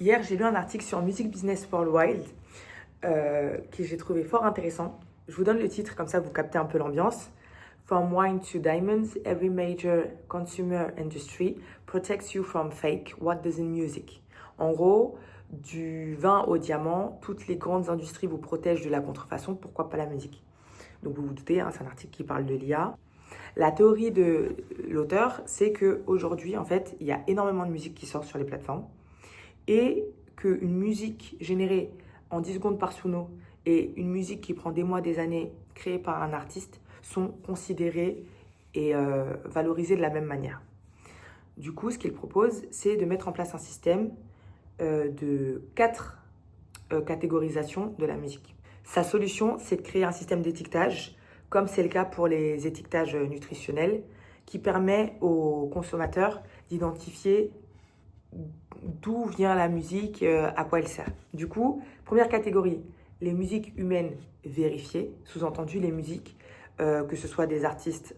Hier, j'ai lu un article sur Music Business Worldwide que j'ai trouvé fort intéressant. Je vous donne le titre, comme ça vous captez un peu l'ambiance. From wine to diamonds, every major consumer industry protects you from fake. What does in music? En gros, du vin au diamant, toutes les grandes industries vous protègent de la contrefaçon. Pourquoi pas la musique? Donc vous vous doutez, hein, c'est un article qui parle de l'IA. La théorie de l'auteur, c'est qu'aujourd'hui, en fait, il y a énormément de musique qui sort sur les plateformes et qu'une musique générée en 10 secondes par Suno et une musique qui prend des mois, des années, créée par un artiste, sont considérées et valorisées de la même manière. Du coup, ce qu'il propose, c'est de mettre en place un système de 4 catégorisations de la musique. Sa solution, c'est de créer un système d'étiquetage, comme c'est le cas pour les étiquetages nutritionnels, qui permet aux consommateurs d'identifier d'où vient la musique, à quoi elle sert. Du coup, première catégorie, les musiques humaines vérifiées, sous-entendu les musiques, que ce soit des artistes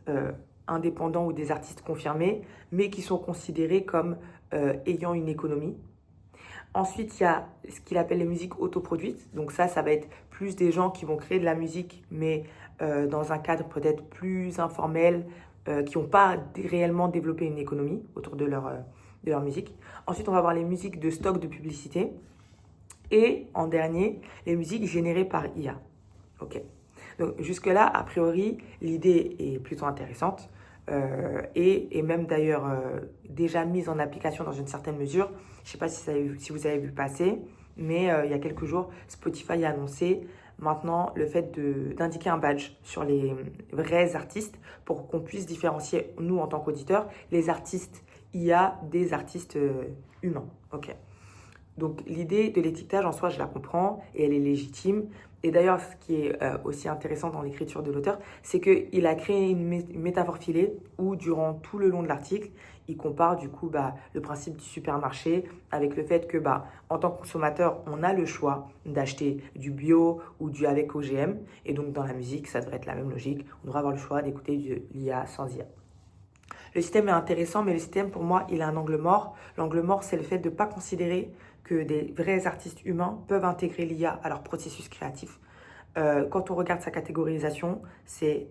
indépendants ou des artistes confirmés, mais qui sont considérés comme ayant une économie. Ensuite, il y a ce qu'il appelle les musiques autoproduites. Donc ça va être plus des gens qui vont créer de la musique, mais dans un cadre peut-être plus informel, qui n'ont pas réellement développé une économie autour de leur musique. Ensuite, on va avoir les musiques de stock de publicité. Et en dernier, les musiques générées par IA. Ok. Donc jusque-là, a priori, l'idée est plutôt intéressante et même d'ailleurs déjà mise en application dans une certaine mesure. Je ne sais pas si vous avez vu passer, mais il y a quelques jours, Spotify a annoncé maintenant le fait d'indiquer un badge sur les vrais artistes pour qu'on puisse différencier, nous en tant qu'auditeurs, les artistes IA des artistes humains. Ok. Donc l'idée de l'étiquetage en soi, je la comprends et elle est légitime. Et d'ailleurs, ce qui est aussi intéressant dans l'écriture de l'auteur, c'est qu'il a créé une métaphore filée où durant tout le long de l'article, il compare du coup le principe du supermarché avec le fait que en tant que consommateur, on a le choix d'acheter du bio ou du avec OGM. Et donc dans la musique, ça devrait être la même logique. On devrait avoir le choix d'écouter de l'IA sans IA. Le système est intéressant, mais le système, pour moi, il a un angle mort. L'angle mort, c'est le fait de ne pas considérer que des vrais artistes humains peuvent intégrer l'IA à leur processus créatif. Quand on regarde sa catégorisation, c'est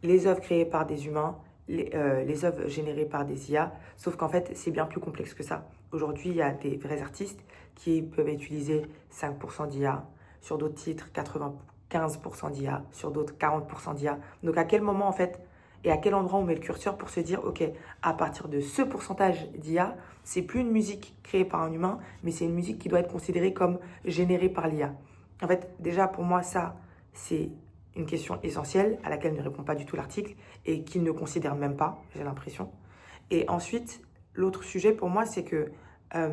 les œuvres créées par des humains, les œuvres générées par des IA, sauf qu'en fait, c'est bien plus complexe que ça. Aujourd'hui, il y a des vrais artistes qui peuvent utiliser 5% d'IA, sur d'autres titres, 95% d'IA, sur d'autres, 40% d'IA. Donc, à quel moment, en fait, et à quel endroit on met le curseur pour se dire, ok, à partir de ce pourcentage d'IA, c'est plus une musique créée par un humain, mais c'est une musique qui doit être considérée comme générée par l'IA. En fait, déjà, pour moi, ça, c'est une question essentielle à laquelle ne répond pas du tout l'article et qu'il ne considère même pas, j'ai l'impression. Et ensuite, l'autre sujet pour moi, c'est que je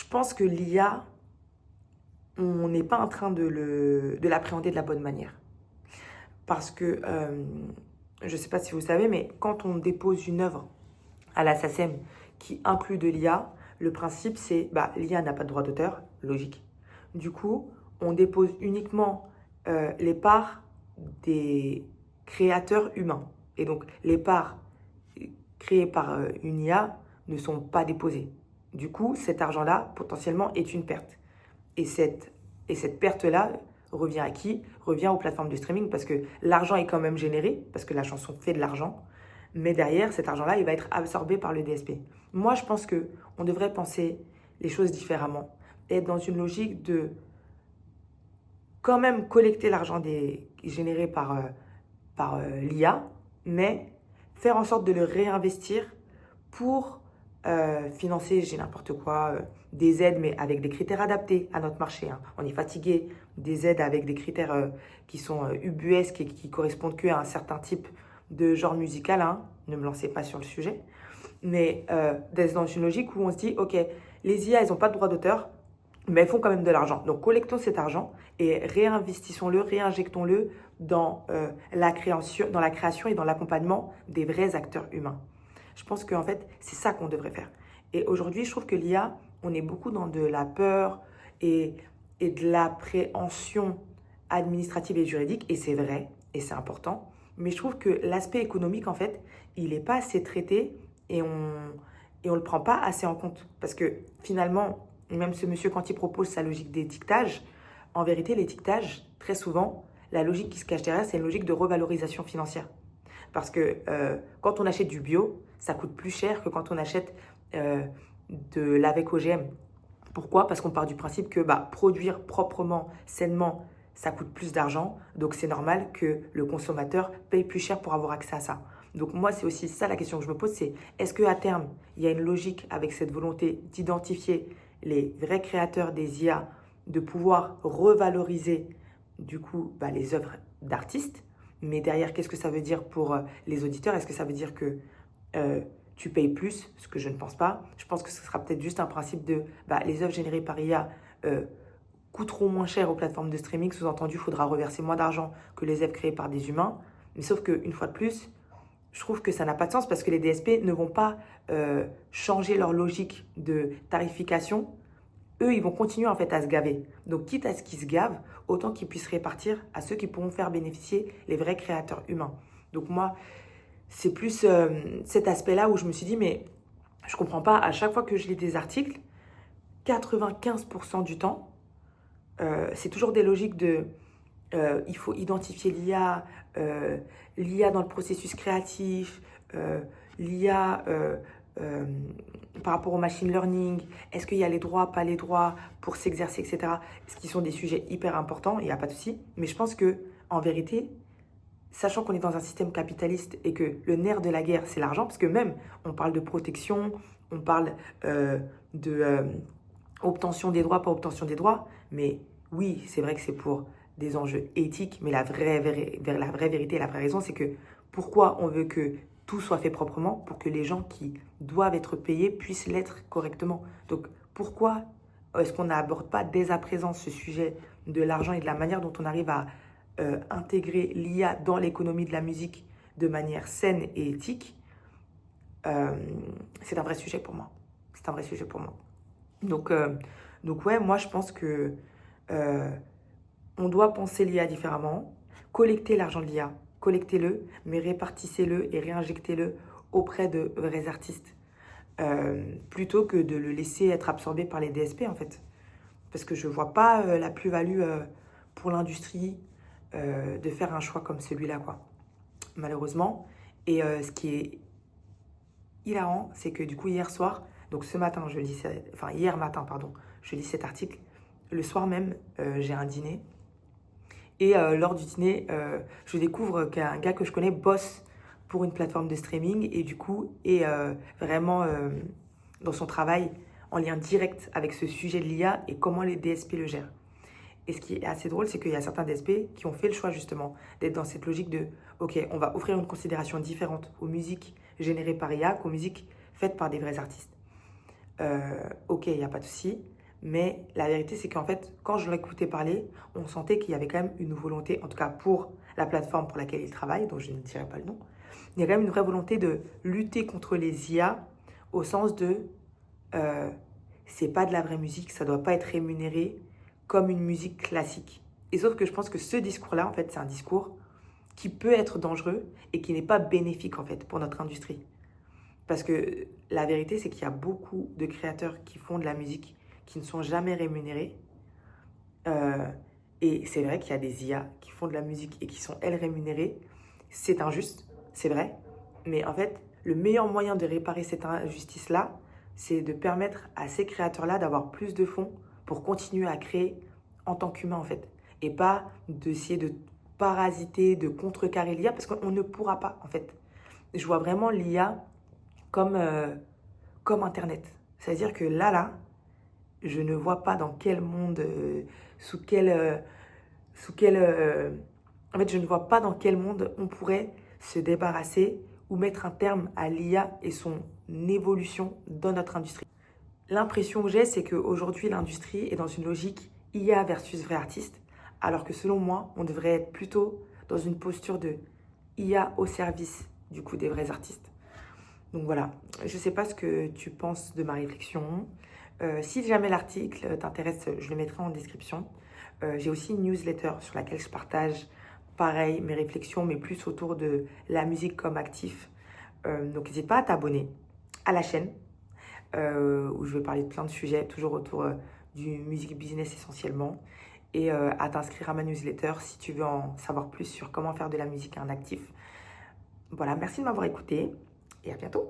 pense que l'IA, on n'est pas en train de l'appréhender de la bonne manière. Parce que, je ne sais pas si vous savez, mais quand on dépose une œuvre à la SACEM qui inclut de l'IA, le principe c'est, l'IA n'a pas de droit d'auteur, logique. Du coup, on dépose uniquement les parts des créateurs humains. Et donc, les parts créées par une IA ne sont pas déposées. Du coup, cet argent-là, potentiellement, est une perte. Et cette perte-là revient à qui? Revient aux plateformes de streaming parce que l'argent est quand même généré, parce que la chanson fait de l'argent. Mais derrière, cet argent-là, il va être absorbé par le DSP. Moi, je pense qu'on devrait penser les choses différemment. Être dans une logique de quand même collecter l'argent généré par l'IA, mais faire en sorte de le réinvestir pour financer, j'ai n'importe quoi, des aides, mais avec des critères adaptés à notre marché. Hein. On est fatigué des aides avec des critères qui sont ubuesques et qui correspondent qu'à un certain type de genre musical. Hein. Ne me lancez pas sur le sujet. Mais d'être dans une logique où on se dit, ok, les IA, elles n'ont pas de droit d'auteur, mais elles font quand même de l'argent. Donc collectons cet argent et réinvestissons-le, réinjectons-le dans la création et dans l'accompagnement des vrais acteurs humains. Je pense qu'en fait, c'est ça qu'on devrait faire. Et aujourd'hui, je trouve que l'IA, on est beaucoup dans de la peur et de l'appréhension administrative et juridique, et c'est vrai, et c'est important. Mais je trouve que l'aspect économique, en fait, il n'est pas assez traité et et on ne le prend pas assez en compte. Parce que finalement, même ce monsieur, quand il propose sa logique d'étiquetage, en vérité, l'étiquetage, très souvent, la logique qui se cache derrière, c'est une logique de revalorisation financière. Parce que quand on achète du bio, ça coûte plus cher que quand on achète de l'avec OGM. Pourquoi? Parce qu'on part du principe que produire proprement, sainement, ça coûte plus d'argent. Donc c'est normal que le consommateur paye plus cher pour avoir accès à ça. Donc moi, c'est aussi ça la question que je me pose, c'est est-ce qu'à terme, il y a une logique avec cette volonté d'identifier les vrais créateurs des IA, de pouvoir revaloriser du coup les œuvres d'artistes, mais derrière, qu'est-ce que ça veut dire pour les auditeurs? Est-ce que ça veut dire que tu payes plus? Ce que je ne pense pas. Je pense que ce sera peut-être juste un principe de les œuvres générées par IA coûteront moins cher aux plateformes de streaming. Sous-entendu, il faudra reverser moins d'argent que les œuvres créées par des humains. Mais sauf qu'une fois de plus, je trouve que ça n'a pas de sens parce que les DSP ne vont pas changer leur logique de tarification. Eux, ils vont continuer en fait à se gaver. Donc, quitte à ce qu'ils se gavent, autant qu'ils puissent répartir à ceux qui pourront faire bénéficier les vrais créateurs humains. Donc moi, c'est plus cet aspect-là où je me suis dit, mais je ne comprends pas, à chaque fois que je lis des articles, 95% du temps, c'est toujours des logiques de il faut identifier l'IA, l'IA dans le processus créatif, l'IA par rapport au machine learning, est-ce qu'il y a les droits, pas les droits pour s'exercer, etc. Ce qui sont des sujets hyper importants, il n'y a pas de souci. Mais je pense que en vérité, sachant qu'on est dans un système capitaliste et que le nerf de la guerre, c'est l'argent, parce que même, on parle de protection, on parle de obtention des droits, pas obtention des droits, mais oui, c'est vrai que c'est pour des enjeux éthiques, mais la vraie vérité, la vraie raison, c'est que pourquoi on veut que tout soit fait proprement pour que les gens qui doivent être payés puissent l'être correctement. Donc pourquoi est-ce qu'on n'aborde pas dès à présent ce sujet de l'argent et de la manière dont on arrive à intégrer l'IA dans l'économie de la musique de manière saine et éthique? C'est un vrai sujet pour moi. C'est un vrai sujet pour moi. Donc ouais, moi je pense que on doit penser l'IA différemment, collecter l'argent de l'IA, collectez-le, mais répartissez-le et réinjectez-le auprès de vrais artistes, plutôt que de le laisser être absorbé par les DSP en fait. Parce que je ne vois pas la plus-value pour l'industrie de faire un choix comme celui-là, quoi. Malheureusement. Et ce qui est hilarant, c'est que du coup hier soir, donc ce matin, hier matin, pardon, je lis cet article. Le soir même, j'ai un dîner. Et lors du dîner, je découvre qu'un gars que je connais bosse pour une plateforme de streaming et du coup est vraiment dans son travail en lien direct avec ce sujet de l'IA et comment les DSP le gèrent. Et ce qui est assez drôle, c'est qu'il y a certains DSP qui ont fait le choix justement d'être dans cette logique de « Ok, on va offrir une considération différente aux musiques générées par IA qu'aux musiques faites par des vrais artistes. » Ok, il n'y a pas de souci. Mais la vérité, c'est qu'en fait, quand je l'écoutais parler, on sentait qu'il y avait quand même une volonté, en tout cas pour la plateforme pour laquelle il travaille, dont je ne dirai pas le nom, il y a quand même une vraie volonté de lutter contre les IA au sens de c'est pas de la vraie musique, ça doit pas être rémunéré comme une musique classique. Et sauf que je pense que ce discours-là, en fait, c'est un discours qui peut être dangereux et qui n'est pas bénéfique, en fait, pour notre industrie. Parce que la vérité, c'est qu'il y a beaucoup de créateurs qui font de la musique qui ne sont jamais rémunérés. Et c'est vrai qu'il y a des IA qui font de la musique et qui sont, elles, rémunérées. C'est injuste, c'est vrai. Mais en fait, le meilleur moyen de réparer cette injustice-là, c'est de permettre à ces créateurs-là d'avoir plus de fonds pour continuer à créer en tant qu'humain, en fait. Et pas d'essayer de parasiter, de contrecarrer l'IA, parce qu'on ne pourra pas, en fait. Je vois vraiment l'IA comme Internet. C'est-à-dire que là, je ne vois pas dans quel monde, en fait, je ne vois pas dans quel monde on pourrait se débarrasser ou mettre un terme à l'IA et son évolution dans notre industrie. L'impression que j'ai, c'est qu'aujourd'hui, l'industrie est dans une logique IA versus vrai artiste, alors que selon moi, on devrait être plutôt dans une posture de IA au service, du coup, des vrais artistes. Donc voilà, je ne sais pas ce que tu penses de ma réflexion. Si jamais l'article t'intéresse, je le mettrai en description. J'ai aussi une newsletter sur laquelle je partage, pareil, mes réflexions, mais plus autour de la musique comme actif. Donc n'hésite pas à t'abonner à la chaîne. où je vais parler de plein de sujets, toujours autour du music business essentiellement. Et à t'inscrire à ma newsletter si tu veux en savoir plus sur comment faire de la musique un actif. Voilà, merci de m'avoir écouté et à bientôt.